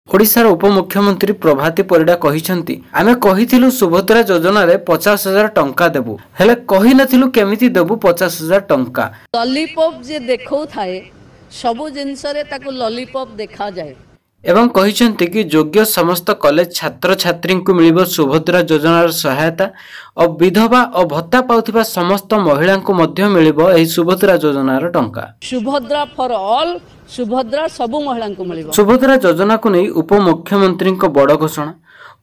ओडिशार उपमुख्यमंत्री प्रभाती परिडा कहिसंती आमे कहिथिलु सुभद्रा योजना रे 50,000 टंका देबु हेले कहि नथिलु केमिति देबु 50,000 टंका। लॉलीपॉप जे देखौ थाए सबु जिंस रे ताकु लॉलीपॉप देखा जाए एवं कहिसंती कि योग्य समस्त कॉलेज छात्र छात्री को मिलिबो सुभद्रा योजनार सहायता और विधवा और भत्ता पाउथिबा समस्त महिला को मध्य मिलिबो एही सुभद्रा योजनार टंका। सुभद्रा फॉर ऑल सुभद्रा सबु महिला को मिलिबो। सुभद्रा योजना को नहीं उपमुख्यमंत्री को बड़ घोषणा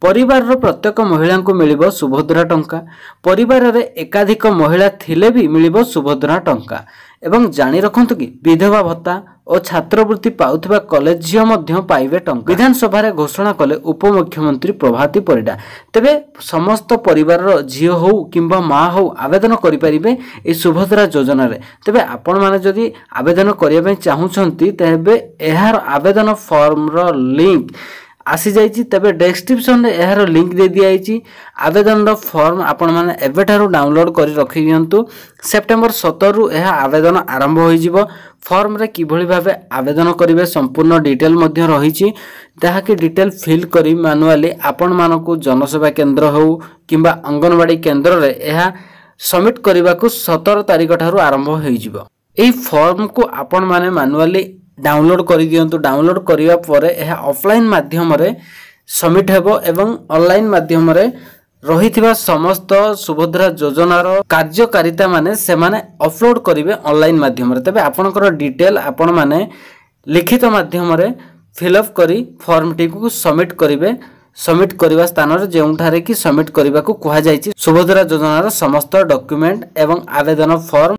परिवार रो प्रत्येक महिला को मिलिबो सुभद्रा टंका परिवार रे एकाधिक महिला थिले भी मिलिबो सुभद्रा टंका एवं जानी रखंतु कि विधवा भत्ता और छात्रवृत्ति पाउथिबा कॉलेज झियो मध्य पाइबे टंका। विधानसभा रे घोषणा कले उपमुख्यमंत्री प्रभाती परिडा तेबे समस्त परिवार रो झियो हो किंबा माँ हो आवेदन करि परिबे ए सुभद्रा योजना रे। तेबे आपण माने जदि आवेदन करिया पे चाहुछंती तेबे एहार आवेदन फॉर्म रो लिंक आसी जाइछि तबे डिस्क्रिप्शन रे एहार लिंक दे दियाइछि आवेदन रो फॉर्म आपण माने एबेठारु डाउनलोड करि रखि दियंतु सेप्टेम्बर 17 रु एहा आवेदन आरंभ होई जिवो। फॉर्म रे किभଳି भाबे आवेदन करिवे संपूर्ण डिटेल मध्ये रहिछि ताहा कि डिटेल फिल करी मैनुअली आपण मानको जनसेवा केंद्र हो किंबा अंगनवाड़ी केंद्र रे एहा सबमिट करबा को 17 तारिख ठारु आरंभ होई जिवो। एही फॉर्म को आपण माने मैनुअली डाउनलोड कर दियंतु डाउनलोड करिवा परे एहा ऑफलाइन माध्यम रे सबमिट हेबो एवं ऑनलाइन माध्यम रे रहिथिबा समस्त सुभद्रा योजनार कार्यकारिता माने से माने अपलोड करिवे ऑनलाइन माध्यम रे। तबे आपनकर डिटेल आपण माने लिखित माध्यम रे फिलअप करी फॉर्म टी को सबमिट करिवे। सबमिट करबा स्थान रे जेउठारे कि सबमिट करबा को कुहा जायछि सुभद्रा योजनार समस्त डॉक्यूमेंट एवं आवेदन फॉर्म